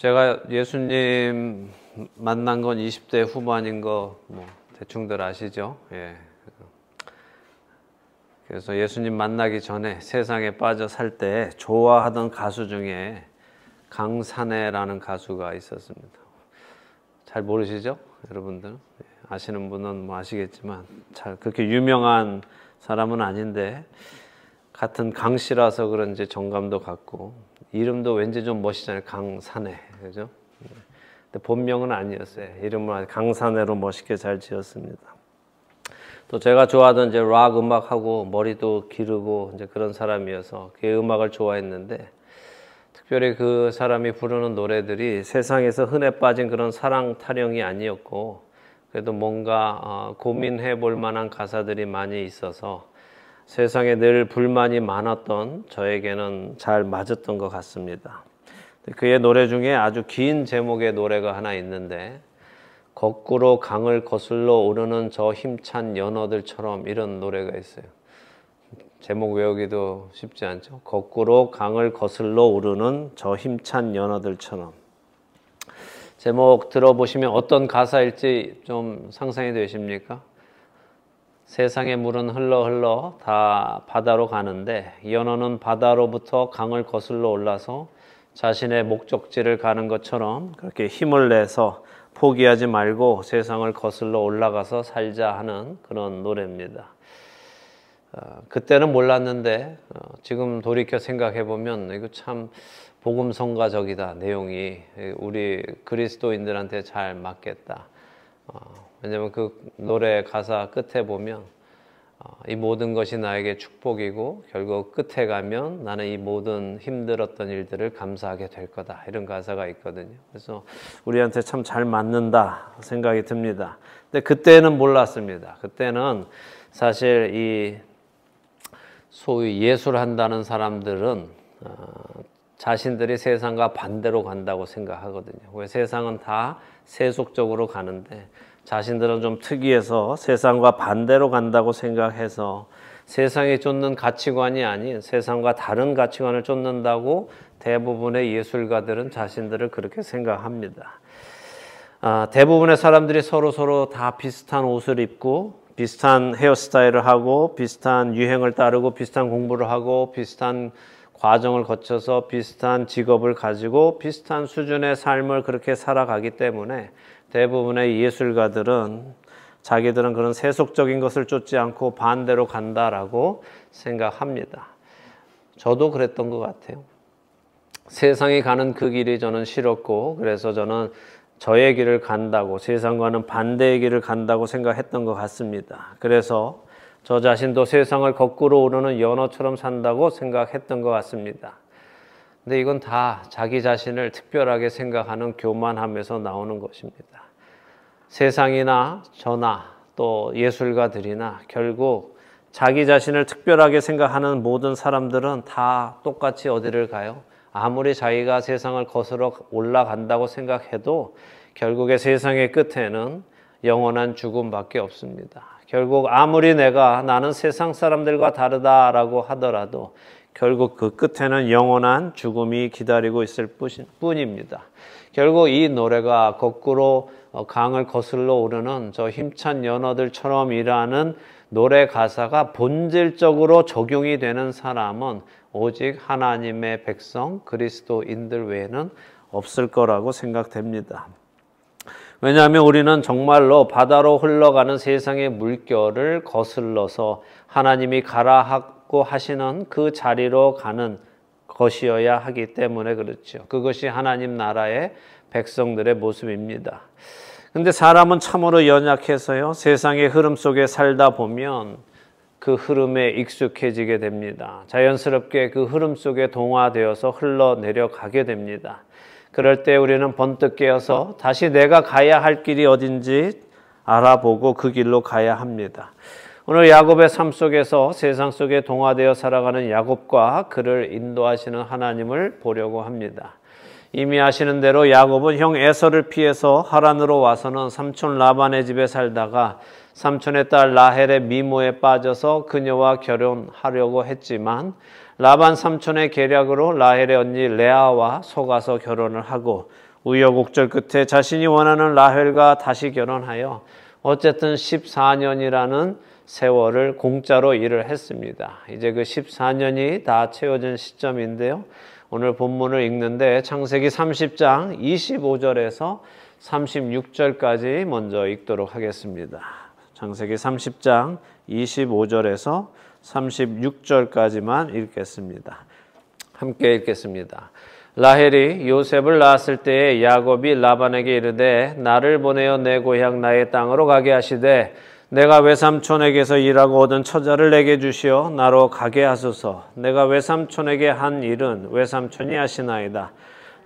제가 예수님 만난 건 20대 후반인 거 뭐 대충들 아시죠? 예. 그래서 예수님 만나기 전에 세상에 빠져 살 때 좋아하던 가수 중에 강산해라는 가수가 있었습니다. 잘 모르시죠? 여러분들? 아시는 분은 뭐 아시겠지만 잘 그렇게 유명한 사람은 아닌데 같은 강씨라서 그런지 정감도 갖고 이름도 왠지 좀 멋있잖아요. 강산해. 그죠? 근데 본명은 아니었어요. 이름을 강산해로 멋있게 잘 지었습니다. 또 제가 좋아하던 이제 락 음악하고 머리도 기르고 이제 그런 사람이어서 그 음악을 좋아했는데 특별히 그 사람이 부르는 노래들이 세상에서 흔해 빠진 그런 사랑 타령이 아니었고 그래도 뭔가 고민해 볼 만한 가사들이 많이 있어서 세상에 늘 불만이 많았던 저에게는 잘 맞았던 것 같습니다. 그의 노래 중에 아주 긴 제목의 노래가 하나 있는데 거꾸로 강을 거슬러 오르는 저 힘찬 연어들처럼 이런 노래가 있어요. 제목 외우기도 쉽지 않죠. 거꾸로 강을 거슬러 오르는 저 힘찬 연어들처럼. 제목 들어보시면 어떤 가사일지 좀 상상이 되십니까? 세상의 물은 흘러 다 바다로 가는데 연어는 바다로부터 강을 거슬러 올라서 자신의 목적지를 가는 것처럼 그렇게 힘을 내서 포기하지 말고 세상을 거슬러 올라가서 살자 하는 그런 노래입니다. 그때는 몰랐는데 지금 돌이켜 생각해 보면 이거 참 복음성가적이다. 내용이 우리 그리스도인들한테 잘 맞겠다. 왜냐하면 그 노래 가사 끝에 보면 이 모든 것이 나에게 축복이고 결국 끝에 가면 나는 이 모든 힘들었던 일들을 감사하게 될 거다. 이런 가사가 있거든요. 그래서 우리한테 참 잘 맞는다 생각이 듭니다. 근데 그때는 몰랐습니다. 그때는 사실 이 소위 예술한다는 사람들은 자신들이 세상과 반대로 간다고 생각하거든요. 왜 세상은 다 세속적으로 가는데 자신들은 좀 특이해서 세상과 반대로 간다고 생각해서 세상이 쫓는 가치관이 아닌 세상과 다른 가치관을 쫓는다고 대부분의 예술가들은 자신들을 그렇게 생각합니다. 대부분의 사람들이 서로 다 비슷한 옷을 입고 비슷한 헤어스타일을 하고 비슷한 유행을 따르고 비슷한 공부를 하고 비슷한 과정을 거쳐서 비슷한 직업을 가지고 비슷한 수준의 삶을 그렇게 살아가기 때문에 대부분의 예술가들은 자기들은 그런 세속적인 것을 쫓지 않고 반대로 간다라고 생각합니다. 저도 그랬던 것 같아요. 세상이 가는 그 길이 저는 싫었고 그래서 저는 저의 길을 간다고 세상과는 반대의 길을 간다고 생각했던 것 같습니다. 그래서 저 자신도 세상을 거꾸로 오르는 연어처럼 산다고 생각했던 것 같습니다. 근데 이건 다 자기 자신을 특별하게 생각하는 교만함에서 나오는 것입니다. 세상이나 저나 또 예술가들이나 결국 자기 자신을 특별하게 생각하는 모든 사람들은 다 똑같이 어디를 가요? 아무리 자기가 세상을 거슬러 올라간다고 생각해도 결국에 세상의 끝에는 영원한 죽음밖에 없습니다. 결국 아무리 나는 세상 사람들과 다르다라고 하더라도 결국 그 끝에는 영원한 죽음이 기다리고 있을 뿐입니다. 결국 이 노래가 거꾸로 강을 거슬러 오르는 저 힘찬 연어들처럼이라는 노래 가사가 본질적으로 적용이 되는 사람은 오직 하나님의 백성 그리스도인들 외에는 없을 거라고 생각됩니다. 왜냐하면 우리는 정말로 바다로 흘러가는 세상의 물결을 거슬러서 하나님이 가라 하고 하시는 그 자리로 가는 것이어야 하기 때문에 그렇죠. 그것이 하나님 나라의 백성들의 모습입니다. 근데 사람은 참으로 연약해서요. 세상의 흐름 속에 살다 보면 그 흐름에 익숙해지게 됩니다. 자연스럽게 그 흐름 속에 동화되어서 흘러내려가게 됩니다. 그럴 때 우리는 번뜩 깨어서 다시 내가 가야 할 길이 어딘지 알아보고 그 길로 가야 합니다. 오늘 야곱의 삶 속에서 세상 속에 동화되어 살아가는 야곱과 그를 인도하시는 하나님을 보려고 합니다. 이미 아시는 대로 야곱은 형 에서를 피해서 하란으로 와서는 삼촌 라반의 집에 살다가 삼촌의 딸 라헬의 미모에 빠져서 그녀와 결혼하려고 했지만 라반 삼촌의 계략으로 라헬의 언니 레아와 속아서 결혼을 하고 우여곡절 끝에 자신이 원하는 라헬과 다시 결혼하여 어쨌든 14년이라는 세월을 공짜로 일을 했습니다. 이제 그 14년이 다 채워진 시점인데요. 오늘 본문을 읽는데 창세기 30장 25절에서 36절까지 먼저 읽도록 하겠습니다. 창세기 30장 25절에서 36절까지만 읽겠습니다. 함께 읽겠습니다. 라헬이 요셉을 낳았을 때에 야곱이 라반에게 이르되 나를 보내어 내 고향 나의 땅으로 가게 하시되 내가 외삼촌에게서 일하고 얻은 처자를 내게 주시어 나로 가게 하소서. 내가 외삼촌에게 한 일은 외삼촌이 하시나이다.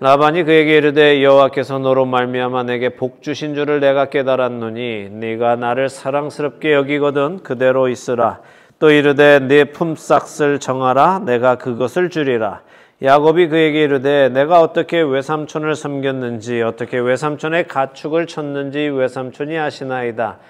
라반이 그에게 이르되 여호와께서 너로 말미암아 내게 복 주신 줄을 내가 깨달았노니 네가 나를 사랑스럽게 여기거든 그대로 있으라. 또 이르되 네 품삯을 정하라. 내가 그것을 주리라. 야곱이 그에게 이르되 내가 어떻게 외삼촌을 섬겼는지 어떻게 외삼촌의 가축을 쳤는지 외삼촌이 아시나이다.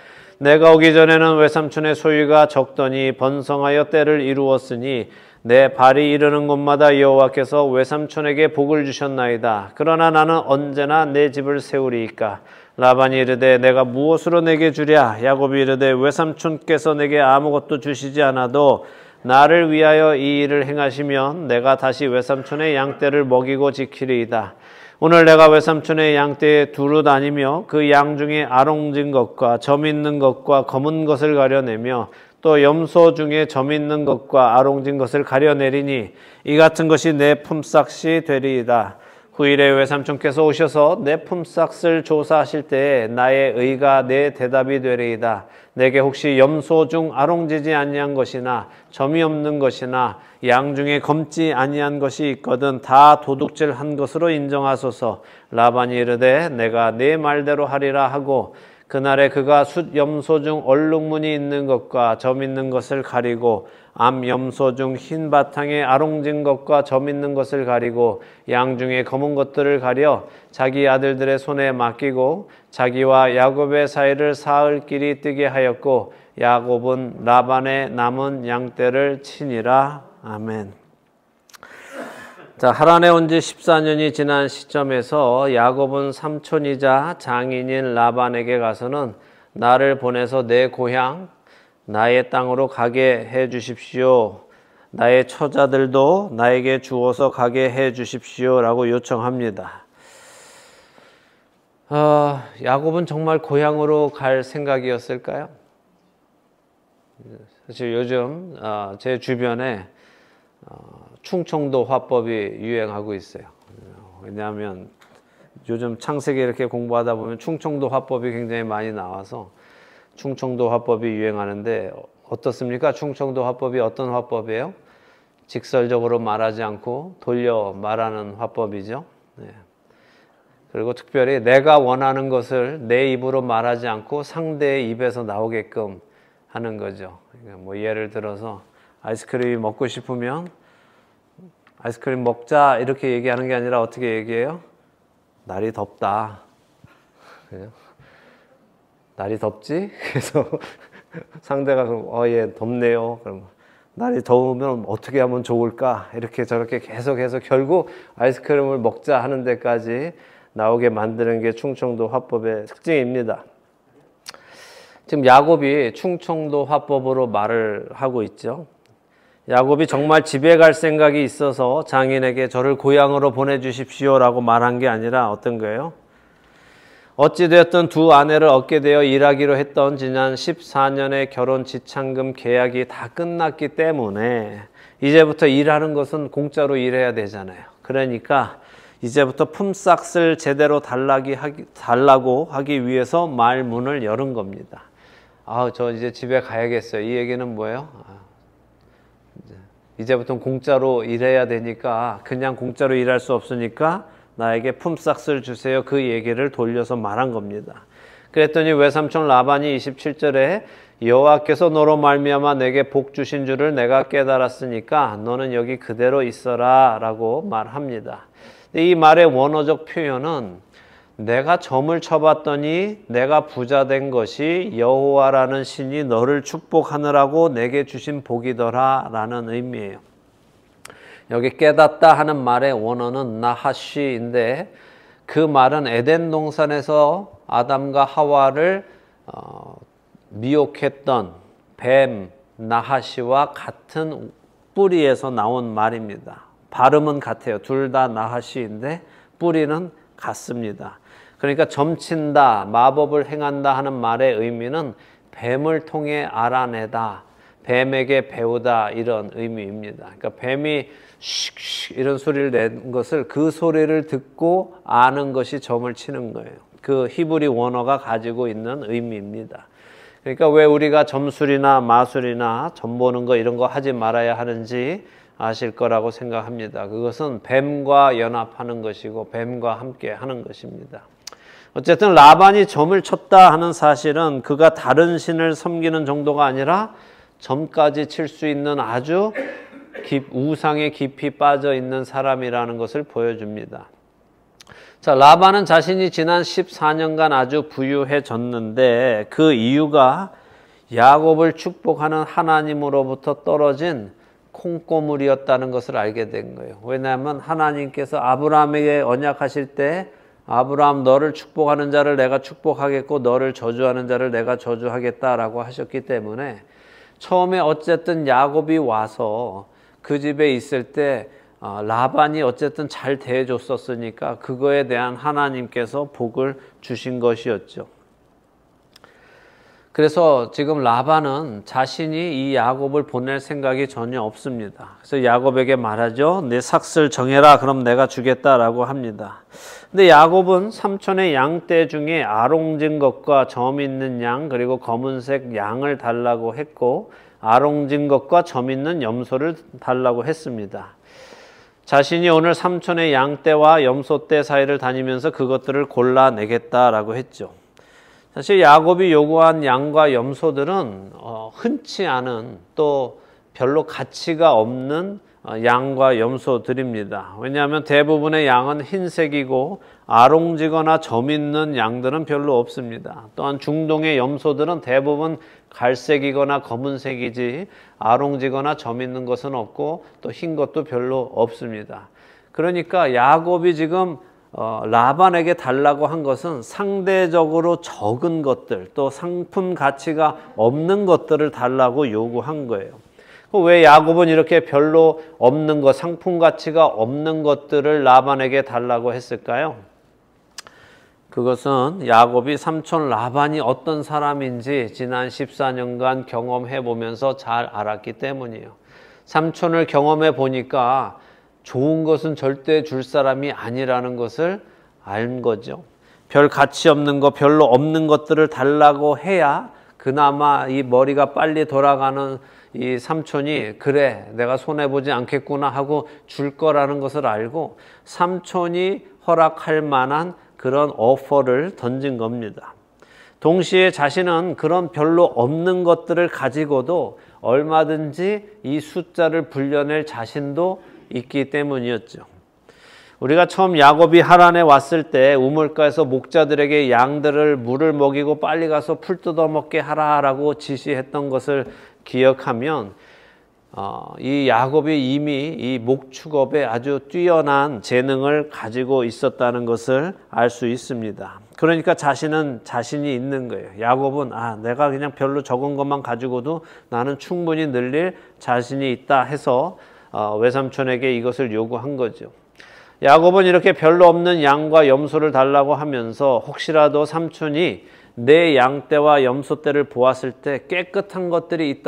내가 오기 전에는 외삼촌의 소유가 적더니 번성하여 때를 이루었으니 내 발이 이르는 곳마다 여호와께서 외삼촌에게 복을 주셨나이다. 그러나 나는 언제나 내 집을 세우리이까. 라반이 이르되 내가 무엇으로 내게 주랴. 야곱이 이르되 외삼촌께서 내게 아무것도 주시지 않아도 나를 위하여 이 일을 행하시면 내가 다시 외삼촌의 양떼를 먹이고 지키리이다. 오늘 내가 외삼촌의 양떼에 두루 다니며 그 양 중에 아롱진 것과 점 있는 것과 검은 것을 가려내며 또 염소 중에 점 있는 것과 아롱진 것을 가려내리니 이 같은 것이 내 품삯이 되리이다. 후일에 외삼촌께서 오셔서 내 품삯을 조사하실 때에 나의 의가 내 대답이 되리이다. 내게 혹시 염소 중 아롱지지 아니한 것이나 점이 없는 것이나 양 중에 검지 아니한 것이 있거든 다 도둑질한 것으로 인정하소서. 라반이 이르되 내가 네 말대로 하리라 하고 그날에 그가 숫 염소 중 얼룩무늬 있는 것과 점 있는 것을 가리고 암 염소 중 흰 바탕에 아롱진 것과 점 있는 것을 가리고 양 중에 검은 것들을 가려 자기 아들들의 손에 맡기고 자기와 야곱의 사이를 사흘 길이 뜨게 하였고 야곱은 라반의 남은 양떼를 치니라. 아멘. 자, 하란에 온 지 14년이 지난 시점에서 야곱은 삼촌이자 장인인 라반에게 가서는 나를 보내서 내 고향 나의 땅으로 가게 해 주십시오. 나의 처자들도 나에게 주어서 가게 해 주십시오 라고 요청합니다. 야곱은 정말 고향으로 갈 생각이었을까요? 사실 요즘 제 주변에 충청도 화법이 유행하고 있어요. 왜냐하면 요즘 창세기 이렇게 공부하다 보면 충청도 화법이 굉장히 많이 나와서 충청도 화법이 유행하는데 어떻습니까? 충청도 화법이 어떤 화법이에요? 직설적으로 말하지 않고 돌려 말하는 화법이죠. 네. 그리고 특별히 내가 원하는 것을 내 입으로 말하지 않고 상대의 입에서 나오게끔 하는 거죠. 그러니까 뭐 예를 들어서 아이스크림이 먹고 싶으면 아이스크림 먹자 이렇게 얘기하는 게 아니라 어떻게 얘기해요? 날이 덥다. 그죠? 날이 덥지? 그래서 상대가 예 덥네요. 그럼 날이 더우면 어떻게 하면 좋을까? 이렇게 저렇게 계속해서 결국 아이스크림을 먹자 하는 데까지 나오게 만드는 게 충청도 화법의 특징입니다. 지금 야곱이 충청도 화법으로 말을 하고 있죠. 야곱이 정말 집에 갈 생각이 있어서 장인에게 저를 고향으로 보내주십시오 라고 말한 게 아니라 어떤 거예요? 어찌되었든 두 아내를 얻게 되어 일하기로 했던 지난 14년의 결혼 지참금 계약이 다 끝났기 때문에 이제부터 일하는 것은 공짜로 일해야 되잖아요. 그러니까 이제부터 품삯을 제대로 달라고 하기 위해서 말문을 여는 겁니다. 저 이제 집에 가야겠어요. 이 얘기는 뭐예요? 이제부터는 공짜로 일해야 되니까 그냥 공짜로 일할 수 없으니까 나에게 품삯을 주세요. 그 얘기를 돌려서 말한 겁니다. 그랬더니 외삼촌 라반이 27절에 여호와께서 너로 말미암아 내게 복 주신 줄을 내가 깨달았으니까 너는 여기 그대로 있어라 라고 말합니다. 이 말의 원어적 표현은 내가 점을 쳐봤더니 내가 부자 된 것이 여호와라는 신이 너를 축복하느라고 내게 주신 복이더라 라는 의미예요. 여기 깨닫다 하는 말의 원어는 나하시인데 그 말은 에덴 동산에서 아담과 하와를 미혹했던 뱀 나하시와 같은 뿌리에서 나온 말입니다. 발음은 같아요. 둘 다 나하시인데 뿌리는 같습니다. 그러니까 점친다, 마법을 행한다 하는 말의 의미는 뱀을 통해 알아내다, 뱀에게 배우다 이런 의미입니다. 그러니까 뱀이 슉슉 이런 소리를 낸 것을 그 소리를 듣고 아는 것이 점을 치는 거예요. 그 히브리 원어가 가지고 있는 의미입니다. 그러니까 왜 우리가 점술이나 마술이나 점 보는 거 이런 거 하지 말아야 하는지 아실 거라고 생각합니다. 그것은 뱀과 연합하는 것이고 뱀과 함께 하는 것입니다. 어쨌든 라반이 점을 쳤다 하는 사실은 그가 다른 신을 섬기는 정도가 아니라 점까지 칠 수 있는 아주 우상에 깊이 빠져 있는 사람이라는 것을 보여줍니다. 자, 라반은 자신이 지난 14년간 아주 부유해졌는데 그 이유가 야곱을 축복하는 하나님으로부터 떨어진 콩고물이었다는 것을 알게 된 거예요. 왜냐하면 하나님께서 아브라함에게 언약하실 때 아브라함 너를 축복하는 자를 내가 축복하겠고 너를 저주하는 자를 내가 저주하겠다라고 하셨기 때문에 처음에 어쨌든 야곱이 와서 그 집에 있을 때 라반이 어쨌든 잘 대해줬었으니까 그거에 대한 하나님께서 복을 주신 것이었죠. 그래서 지금 라반은 자신이 이 야곱을 보낼 생각이 전혀 없습니다. 그래서 야곱에게 말하죠. 내 삭슬 정해라. 그럼 내가 주겠다라고 합니다. 근데 야곱은 삼촌의 양떼 중에 아롱진 것과 점 있는 양 그리고 검은색 양을 달라고 했고 아롱진 것과 점 있는 염소를 달라고 했습니다. 자신이 오늘 삼촌의 양떼와 염소떼 사이를 다니면서 그것들을 골라내겠다라고 했죠. 사실 야곱이 요구한 양과 염소들은 흔치 않은 또 별로 가치가 없는 양과 염소들입니다. 왜냐하면 대부분의 양은 흰색이고 아롱지거나 점 있는 양들은 별로 없습니다. 또한 중동의 염소들은 대부분 갈색이거나 검은색이지 아롱지거나 점 있는 것은 없고 또 흰 것도 별로 없습니다. 그러니까 야곱이 지금 라반에게 달라고 한 것은 상대적으로 적은 것들 또 상품 가치가 없는 것들을 달라고 요구한 거예요. 왜 야곱은 이렇게 별로 없는 것, 상품 가치가 없는 것들을 라반에게 달라고 했을까요? 그것은 야곱이 삼촌 라반이 어떤 사람인지 지난 14년간 경험해 보면서 잘 알았기 때문이에요. 삼촌을 경험해 보니까 좋은 것은 절대 줄 사람이 아니라는 것을 알 거죠. 별 가치 없는 것, 별로 없는 것들을 달라고 해야 그나마 이 머리가 빨리 돌아가는 이 삼촌이 그래 내가 손해보지 않겠구나 하고 줄 거라는 것을 알고 삼촌이 허락할 만한 그런 오퍼를 던진 겁니다. 동시에 자신은 그런 별로 없는 것들을 가지고도 얼마든지 이 숫자를 불려낼 자신도 있기 때문이었죠. 우리가 처음 야곱이 하란에 왔을 때 우물가에서 목자들에게 양들을 물을 먹이고 빨리 가서 풀 뜯어먹게 하라라고 지시했던 것을 기억하면 이 야곱이 이미 이 목축업에 아주 뛰어난 재능을 가지고 있었다는 것을 알 수 있습니다. 그러니까 자신이 있는 거예요. 야곱은 내가 그냥 별로 적은 것만 가지고도 나는 충분히 늘릴 자신이 있다 해서 외삼촌에게 이것을 요구한 거죠. 야곱은 이렇게 별로 없는 양과 염소를 달라고 하면서 혹시라도 삼촌이 내 양떼와 염소떼를 보았을 때 깨끗한 것들이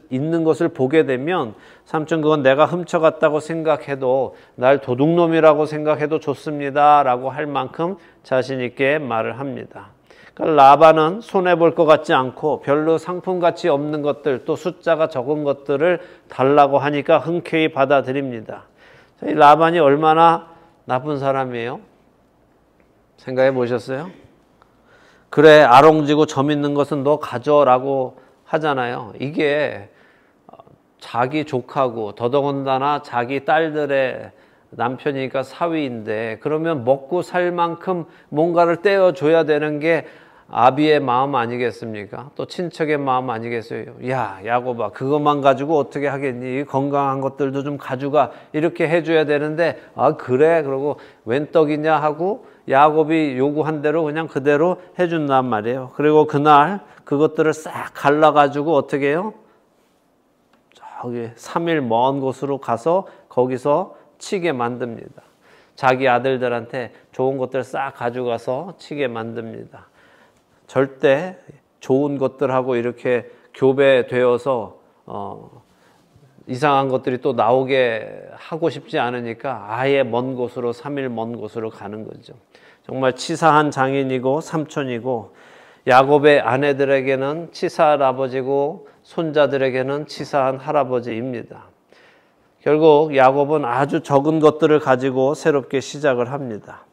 있는 것을 보게 되면 삼촌 그건 내가 훔쳐갔다고 생각해도 날 도둑놈이라고 생각해도 좋습니다 라고 할 만큼 자신 있게 말을 합니다. 그러니까 라반은 손해볼 것 같지 않고 별로 상품가치 없는 것들 또 숫자가 적은 것들을 달라고 하니까 흔쾌히 받아들입니다. 이 라반이 얼마나 나쁜 사람이에요? 생각해 보셨어요? 그래 아롱지고 점 있는 것은 너 가져라고 하잖아요. 이게 자기 조카고 더더군다나 자기 딸들의 남편이니까 사위인데 그러면 먹고 살 만큼 뭔가를 떼어줘야 되는 게 아비의 마음 아니겠습니까? 또 친척의 마음 아니겠어요? 야 야곱아 그것만 가지고 어떻게 하겠니? 건강한 것들도 좀 가져가 이렇게 해줘야 되는데 아 그래 그러고 웬 떡이냐 하고 야곱이 요구한 대로 그냥 그대로 해준단 말이에요. 그리고 그날 그것들을 싹 갈라가지고 어떻게 해요? 저기 3일 먼 곳으로 가서 거기서 치게 만듭니다. 자기 아들들한테 좋은 것들 싹 가져가서 치게 만듭니다. 절대 좋은 것들하고 이렇게 교배되어서 이상한 것들이 또 나오게 하고 싶지 않으니까 아예 먼 곳으로 3일 먼 곳으로 가는 거죠. 정말 치사한 장인이고 삼촌이고 야곱의 아내들에게는 치사한 아버지고 손자들에게는 치사한 할아버지입니다. 결국 야곱은 아주 적은 것들을 가지고 새롭게 시작을 합니다.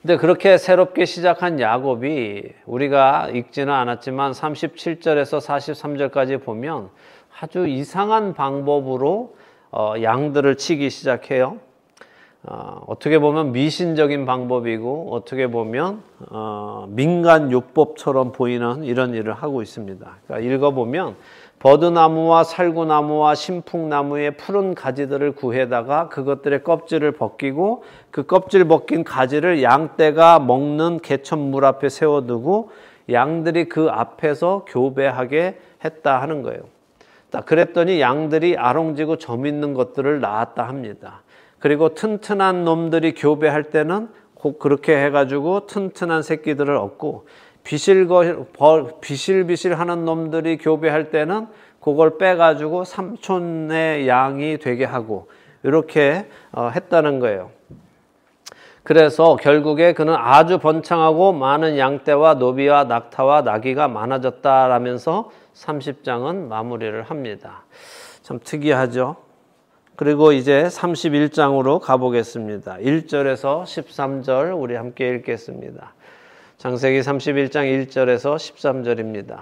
근데 그렇게 새롭게 시작한 야곱이 우리가 읽지는 않았지만 37절에서 43절까지 보면 아주 이상한 방법으로 양들을 치기 시작해요. 어떻게 보면 미신적인 방법이고 어떻게 보면 민간 요법처럼 보이는 이런 일을 하고 있습니다. 그러니까 읽어보면 버드나무와 살구나무와 신풍나무의 푸른 가지들을 구해다가 그것들의 껍질을 벗기고 그 껍질 벗긴 가지를 양떼가 먹는 개천물 앞에 세워두고 양들이 그 앞에서 교배하게 했다 하는 거예요. 그랬더니 양들이 아롱지고 점 있는 것들을 낳았다 합니다. 그리고 튼튼한 놈들이 교배할 때는 꼭 그렇게 해가지고 튼튼한 새끼들을 얻고 비실비실하는 놈들이 교배할 때는 그걸 빼가지고 삼촌의 양이 되게 하고 이렇게 했다는 거예요. 그래서 결국에 그는 아주 번창하고 많은 양떼와 노비와 낙타와 나귀가 많아졌다라면서 30장은 마무리를 합니다. 참 특이하죠. 그리고 이제 31장으로 가보겠습니다. 1절에서 13절 우리 함께 읽겠습니다. 창세기 31장 1절에서 13절입니다.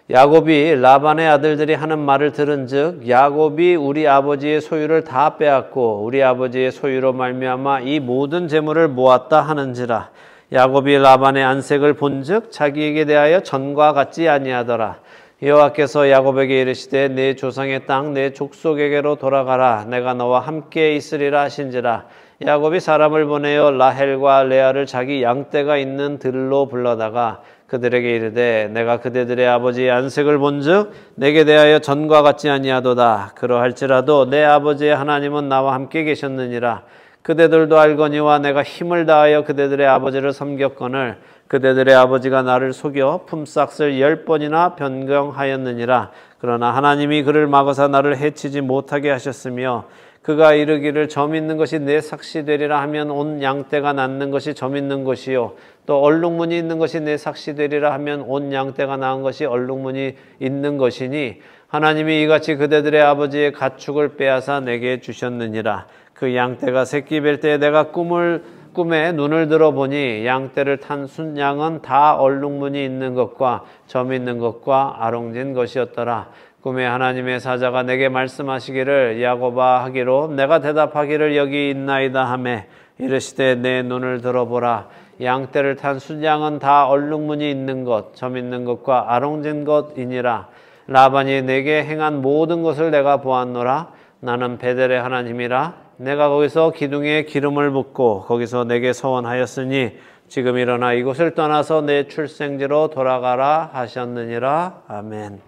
야곱이 라반의 아들들이 하는 말을 들은즉 야곱이 우리 아버지의 소유를 다 빼앗고 우리 아버지의 소유로 말미암아 이 모든 재물을 모았다 하는지라. 야곱이 라반의 안색을 본즉 자기에게 대하여 전과 같지 아니하더라. 여호와께서 야곱에게 이르시되 내 조상의 땅 내 족속에게로 돌아가라. 내가 너와 함께 있으리라 하신지라. 야곱이 사람을 보내어 라헬과 레아를 자기 양떼가 있는 들로 불러다가 그들에게 이르되 내가 그대들의 아버지의 안색을 본즉 내게 대하여 전과 같지 아니하도다. 그러할지라도 내 아버지의 하나님은 나와 함께 계셨느니라. 그대들도 알거니와 내가 힘을 다하여 그대들의 아버지를 섬겼거늘 그대들의 아버지가 나를 속여 품삯을 10번이나 변경하였느니라. 그러나 하나님이 그를 막으사 나를 해치지 못하게 하셨으며 그가 이르기를 점 있는 것이 내 삭시 되리라 하면 온 양떼가 낳는 것이 점 있는 것이요 또 얼룩무늬 있는 것이 내 삭시 되리라 하면 온 양떼가 낳은 것이 얼룩무늬 있는 것이니 하나님이 이같이 그대들의 아버지의 가축을 빼앗아 내게 주셨느니라. 그 양떼가 새끼 뵐 때 내가 꿈에 눈을 들어보니 양떼를 탄 순양은 다 얼룩무늬 있는 것과 점 있는 것과 아롱진 것이었더라. 꿈에 하나님의 사자가 내게 말씀하시기를 야곱아 하기로 내가 대답하기를 여기 있나이다 하매 이르시되 내 눈을 들어보라. 양떼를 탄 순양은 다 얼룩무늬 있는 것, 점 있는 것과 아롱진 것이니라. 라반이 내게 행한 모든 것을 내가 보았노라. 나는 베델의 하나님이라. 내가 거기서 기둥에 기름을 붓고 거기서 내게 서원하였으니 지금 일어나 이곳을 떠나서 내 출생지로 돌아가라 하셨느니라. 아멘.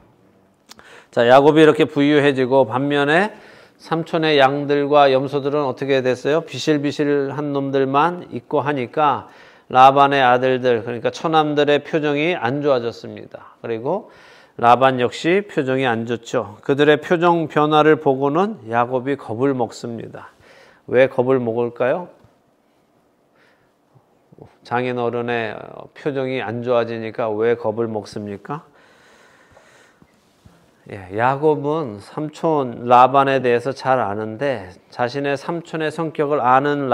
자, 야곱이 이렇게 부유해지고 반면에 삼촌의 양들과 염소들은 어떻게 됐어요? 비실비실한 놈들만 있고 하니까 라반의 아들들, 그러니까 처남들의 표정이 안 좋아졌습니다. 그리고 라반 역시 표정이 안 좋죠. 그들의 표정 변화를 보고는 야곱이 겁을 먹습니다. 왜 겁을 먹을까요? 장인어른의 표정이 안 좋아지니까 왜 겁을 먹습니까? 야곱은 삼촌 라반에 대해서 잘 아는데 자신의 삼촌의 성격을 아는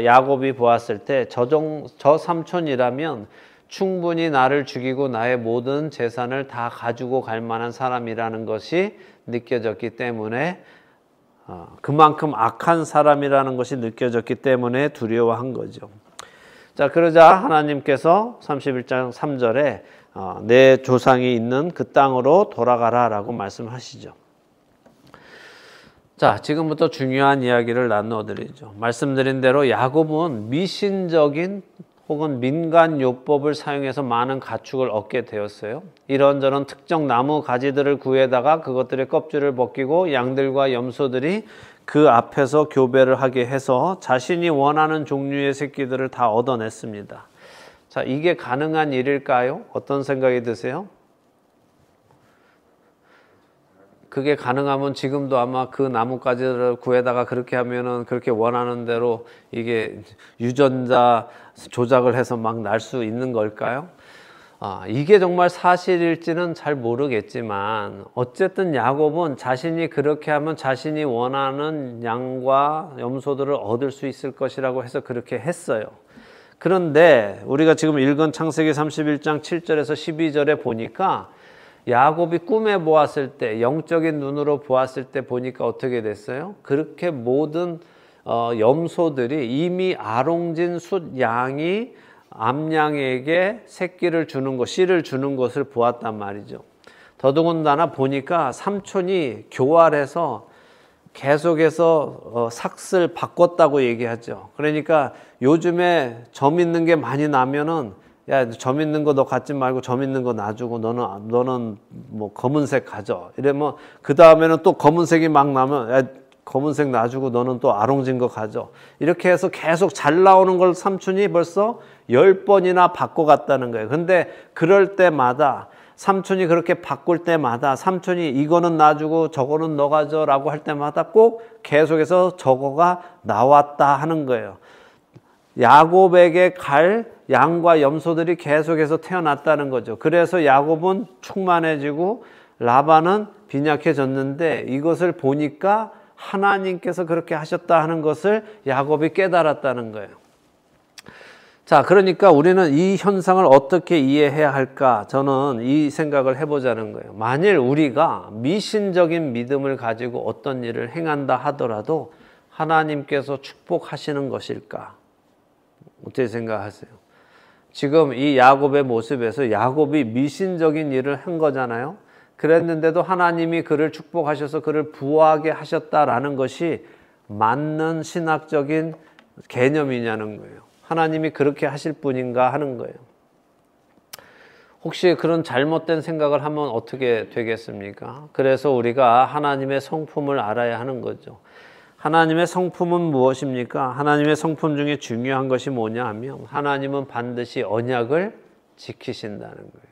야곱이 보았을 때 저 삼촌이라면 충분히 나를 죽이고 나의 모든 재산을 다 가지고 갈 만한 사람이라는 것이 느껴졌기 때문에 그만큼 악한 사람이라는 것이 느껴졌기 때문에 두려워한 거죠. 자, 그러자 하나님께서 31장 3절에 내 조상이 있는 그 땅으로 돌아가라 라고 말씀하시죠. 자, 지금부터 중요한 이야기를 나누어 드리죠. 말씀드린 대로 야곱은 미신적인 혹은 민간 요법을 사용해서 많은 가축을 얻게 되었어요. 이런저런 특정 나무 가지들을 구해다가 그것들의 껍질을 벗기고 양들과 염소들이 그 앞에서 교배를 하게 해서 자신이 원하는 종류의 새끼들을 다 얻어냈습니다. 자, 이게 가능한 일일까요? 어떤 생각이 드세요? 그게 가능하면 지금도 아마 그 나뭇가지를 구해다가 그렇게 하면은 그렇게 원하는 대로 이게 유전자 조작을 해서 막 날 수 있는 걸까요? 이게 정말 사실일지는 잘 모르겠지만 어쨌든 야곱은 자신이 그렇게 하면 자신이 원하는 양과 염소들을 얻을 수 있을 것이라고 해서 그렇게 했어요. 그런데 우리가 지금 읽은 창세기 31장 7절에서 12절에 보니까 야곱이 꿈에 보았을 때, 영적인 눈으로 보았을 때 보니까 어떻게 됐어요? 그렇게 모든 염소들이 이미 아롱진 숫 양이 암양에게 새끼를 주는 것, 씨를 주는 것을 보았단 말이죠. 더더군다나 보니까 삼촌이 교활해서 계속해서 삭슬 바꿨다고 얘기하죠. 그러니까 요즘에 점 있는 게 많이 나면은 야, 점 있는 거 너 갖지 말고 점 있는 거 놔주고 너는 뭐 검은색 가져. 이러면 그 다음에는 또 검은색이 막 나면 야, 검은색 놔주고 너는 또 아롱진 거 가져. 이렇게 해서 계속 잘 나오는 걸 삼촌이 벌써 10번이나 바꿔갔다는 거예요. 근데 그럴 때마다 삼촌이 그렇게 바꿀 때마다 삼촌이 이거는 놔주고 저거는 너 가져 라고 할 때마다 꼭 계속해서 저거가 나왔다 하는 거예요. 야곱에게 갈 양과 염소들이 계속해서 태어났다는 거죠. 그래서 야곱은 충만해지고 라반은 빈약해졌는데 이것을 보니까 하나님께서 그렇게 하셨다 하는 것을 야곱이 깨달았다는 거예요. 자, 그러니까 우리는 이 현상을 어떻게 이해해야 할까? 저는 이 생각을 해보자는 거예요. 만일 우리가 미신적인 믿음을 가지고 어떤 일을 행한다 하더라도 하나님께서 축복하시는 것일까? 어떻게 생각하세요? 지금 이 야곱의 모습에서 야곱이 미신적인 일을 한 거잖아요. 그랬는데도 하나님이 그를 축복하셔서 그를 부하게 하셨다라는 것이 맞는 신학적인 개념이냐는 거예요. 하나님이 그렇게 하실 분인가 하는 거예요. 혹시 그런 잘못된 생각을 하면 어떻게 되겠습니까? 그래서 우리가 하나님의 성품을 알아야 하는 거죠. 하나님의 성품은 무엇입니까? 하나님의 성품 중에 중요한 것이 뭐냐 하면 하나님은 반드시 언약을 지키신다는 거예요.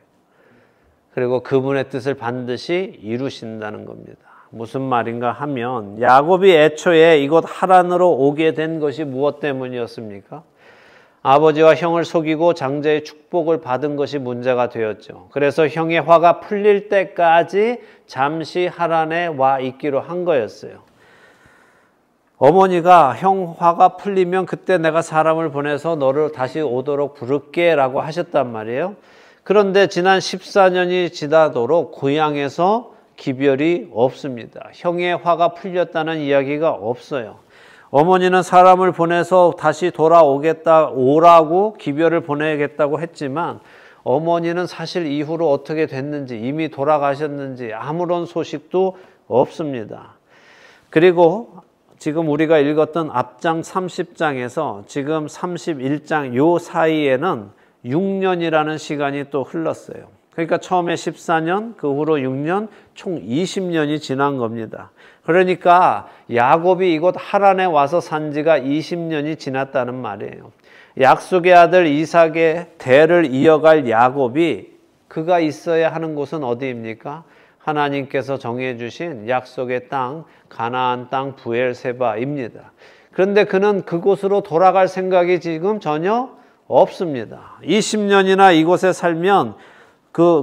그리고 그분의 뜻을 반드시 이루신다는 겁니다. 무슨 말인가 하면 야곱이 애초에 이곳 하란으로 오게 된 것이 무엇 때문이었습니까? 아버지와 형을 속이고 장자의 축복을 받은 것이 문제가 되었죠. 그래서 형의 화가 풀릴 때까지 잠시 하란에 와 있기로 한 거였어요. 어머니가 형 화가 풀리면 그때 내가 사람을 보내서 너를 다시 오도록 부를게 라고 하셨단 말이에요. 그런데 지난 14년이 지나도록 고향에서 기별이 없습니다. 형의 화가 풀렸다는 이야기가 없어요. 어머니는 사람을 보내서 다시 오라고 기별을 보내겠다고 했지만 어머니는 사실 이후로 어떻게 됐는지 이미 돌아가셨는지 아무런 소식도 없습니다. 그리고 지금 우리가 읽었던 앞장 30장에서 지금 31장 요 사이에는 6년이라는 시간이 또 흘렀어요. 그러니까 처음에 14년, 그 후로 6년, 총 20년이 지난 겁니다. 그러니까 야곱이 이곳 하란에 와서 산 지가 20년이 지났다는 말이에요. 약속의 아들 이삭의 대를 이어갈 야곱이 그가 있어야 하는 곳은 어디입니까? 하나님께서 정해주신 약속의 땅, 가나안 땅 브엘세바입니다. 그런데 그는 그곳으로 돌아갈 생각이 지금 전혀 없습니다. 20년이나 이곳에 살면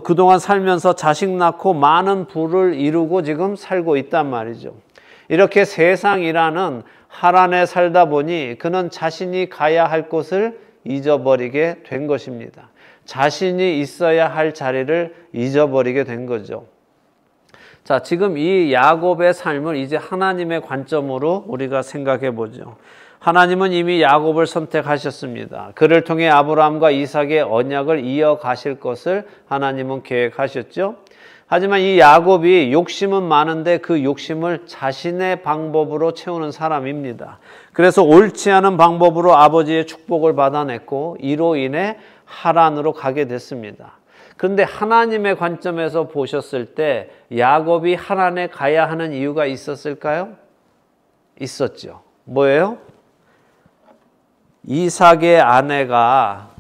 그동안 살면서 자식 낳고 많은 부를 이루고 지금 살고 있단 말이죠. 이렇게 세상이라는 하란에 살다 보니 그는 자신이 가야 할 곳을 잊어버리게 된 것입니다. 자신이 있어야 할 자리를 잊어버리게 된 거죠. 자, 지금 이 야곱의 삶을 이제 하나님의 관점으로 우리가 생각해 보죠. 하나님은 이미 야곱을 선택하셨습니다. 그를 통해 아브라함과 이삭의 언약을 이어가실 것을 하나님은 계획하셨죠. 하지만 이 야곱이 욕심은 많은데 그 욕심을 자신의 방법으로 채우는 사람입니다. 그래서 옳지 않은 방법으로 아버지의 축복을 받아냈고 이로 인해 하란으로 가게 됐습니다. 그런데 하나님의 관점에서 보셨을 때 야곱이 하란에 가야 하는 이유가 있었을까요? 있었죠. 뭐예요? 이삭의 아내가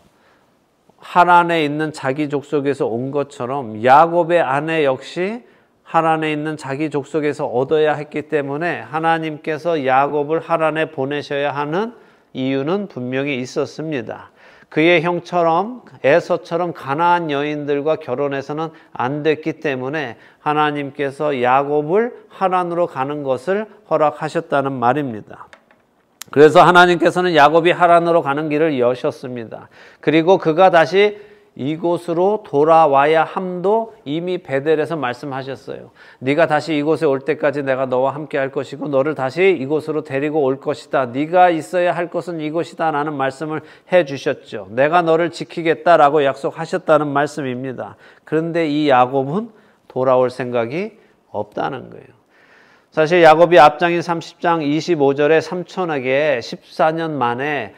하란에 있는 자기 족속에서 온 것처럼 야곱의 아내 역시 하란에 있는 자기 족속에서 얻어야 했기 때문에 하나님께서 야곱을 하란에 보내셔야 하는 이유는 분명히 있었습니다. 그의 형처럼 에서처럼 가나안 여인들과 결혼해서는 안 됐기 때문에 하나님께서 야곱을 하란으로 가는 것을 허락하셨다는 말입니다. 그래서 하나님께서는 야곱이 하란으로 가는 길을 여셨습니다. 그리고 그가 다시 이곳으로 돌아와야 함도 이미 베델에서 말씀하셨어요. 네가 다시 이곳에 올 때까지 내가 너와 함께 할 것이고 너를 다시 이곳으로 데리고 올 것이다. 네가 있어야 할 것은 이곳이다 라는 말씀을 해 주셨죠. 내가 너를 지키겠다라고 약속하셨다는 말씀입니다. 그런데 이 야곱은 돌아올 생각이 없다는 거예요. 사실 야곱이 앞장인 30장 25절에 삼촌에게 14년 만에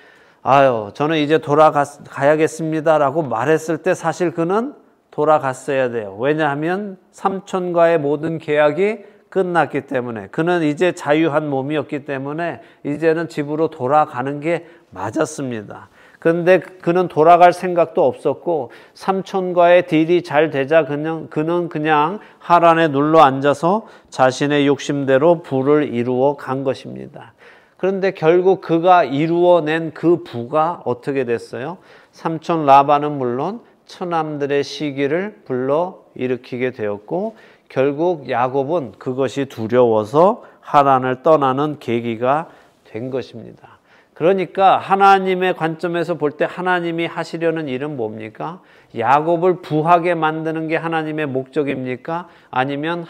저는 이제 돌아가야겠습니다라고 말했을 때 사실 그는 돌아갔어야 돼요. 왜냐하면 삼촌과의 모든 계약이 끝났기 때문에 그는 이제 자유한 몸이었기 때문에 이제는 집으로 돌아가는 게 맞았습니다. 그런데 그는 돌아갈 생각도 없었고 삼촌과의 딜이 잘 되자 그는 그냥 하란에 눌러 앉아서 자신의 욕심대로 부를 이루어 간 것입니다. 그런데 결국 그가 이루어낸 그 부가 어떻게 됐어요? 삼촌 라반은 물론 처남들의 시기를 불러 일으키게 되었고 결국 야곱은 그것이 두려워서 하란을 떠나는 계기가 된 것입니다. 그러니까 하나님의 관점에서 볼 때 하나님이 하시려는 일은 뭡니까? 야곱을 부하게 만드는 게 하나님의 목적입니까? 아니면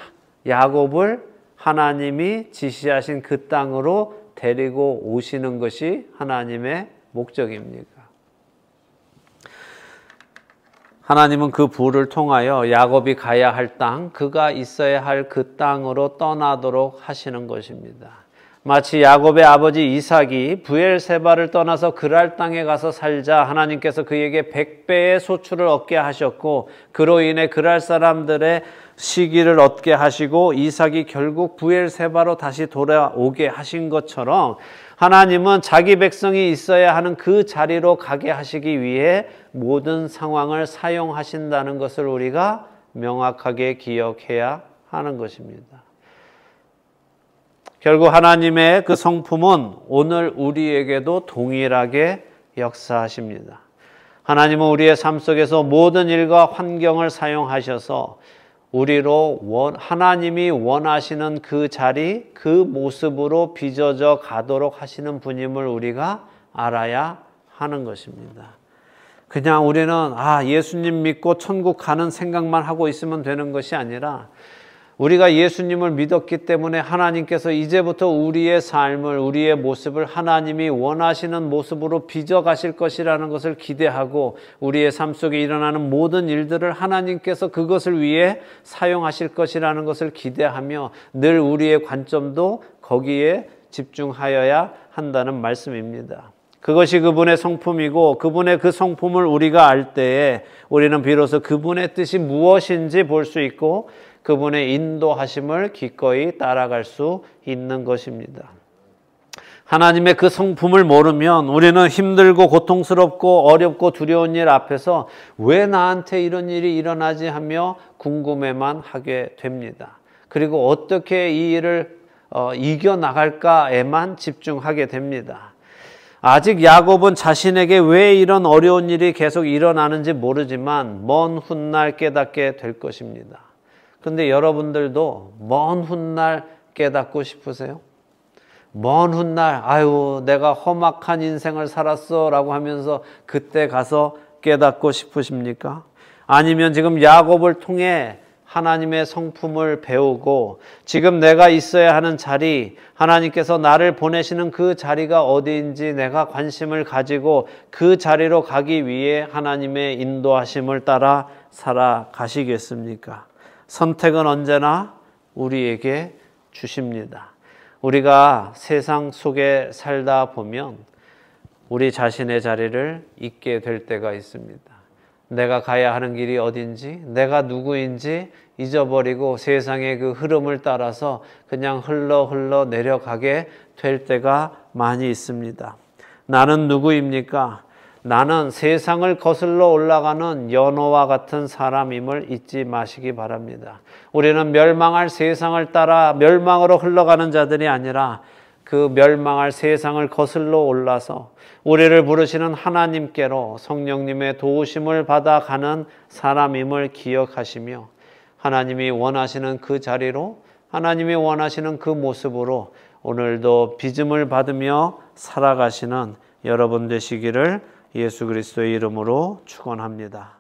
야곱을 하나님이 지시하신 그 땅으로 데리고 오시는 것이 하나님의 목적입니까? 하나님은 그 부를 통하여 야곱이 가야 할 땅, 그가 있어야 할 그 땅으로 떠나도록 하시는 것입니다. 마치 야곱의 아버지 이삭이 브엘세바를 떠나서 그랄 땅에 가서 살자 하나님께서 그에게 100배의 소출을 얻게 하셨고 그로 인해 그랄 사람들의 시기를 얻게 하시고 이삭이 결국 브엘세바로 다시 돌아오게 하신 것처럼 하나님은 자기 백성이 있어야 하는 그 자리로 가게 하시기 위해 모든 상황을 사용하신다는 것을 우리가 명확하게 기억해야 하는 것입니다. 결국 하나님의 그 성품은 오늘 우리에게도 동일하게 역사하십니다. 하나님은 우리의 삶 속에서 모든 일과 환경을 사용하셔서 우리로 하나님이 원하시는 그 자리, 그 모습으로 빚어져 가도록 하시는 분임을 우리가 알아야 하는 것입니다. 그냥 우리는 예수님 믿고 천국 가는 생각만 하고 있으면 되는 것이 아니라 우리가 예수님을 믿었기 때문에 하나님께서 이제부터 우리의 삶을, 우리의 모습을 하나님이 원하시는 모습으로 빚어 가실 것이라는 것을 기대하고 우리의 삶 속에 일어나는 모든 일들을 하나님께서 그것을 위해 사용하실 것이라는 것을 기대하며 늘 우리의 관점도 거기에 집중하여야 한다는 말씀입니다. 그것이 그분의 성품이고 그분의 그 성품을 우리가 알 때에 우리는 비로소 그분의 뜻이 무엇인지 볼 수 있고 그분의 인도하심을 기꺼이 따라갈 수 있는 것입니다. 하나님의 그 성품을 모르면 우리는 힘들고 고통스럽고 어렵고 두려운 일 앞에서 왜 나한테 이런 일이 일어나지 하며 궁금해만 하게 됩니다. 그리고 어떻게 이 일을 이겨나갈까에만 집중하게 됩니다. 아직 야곱은 자신에게 왜 이런 어려운 일이 계속 일어나는지 모르지만 먼 훗날 깨닫게 될 것입니다. 그런데 여러분들도 먼 훗날 깨닫고 싶으세요? 먼 훗날 아유 내가 험악한 인생을 살았어 라고 하면서 그때 가서 깨닫고 싶으십니까? 아니면 지금 야곱을 통해 하나님의 성품을 배우고 지금 내가 있어야 하는 자리, 하나님께서 나를 보내시는 그 자리가 어디인지 내가 관심을 가지고 그 자리로 가기 위해 하나님의 인도하심을 따라 살아가시겠습니까? 선택은 언제나 우리에게 주십니다. 우리가 세상 속에 살다 보면 우리 자신의 자리를 잊게 될 때가 있습니다. 내가 가야 하는 길이 어딘지, 내가 누구인지 잊어버리고 세상의 그 흐름을 따라서 그냥 흘러 내려가게 될 때가 많이 있습니다. 나는 누구입니까? 나는 세상을 거슬러 올라가는 연어와 같은 사람임을 잊지 마시기 바랍니다. 우리는 멸망할 세상을 따라 멸망으로 흘러가는 자들이 아니라 그 멸망할 세상을 거슬러 올라서 우리를 부르시는 하나님께로 성령님의 도우심을 받아가는 사람임을 기억하시며 하나님이 원하시는 그 자리로 하나님이 원하시는 그 모습으로 오늘도 빚음을 받으며 살아가시는 여러분 되시기를 예수 그리스도의 이름으로 축원합니다.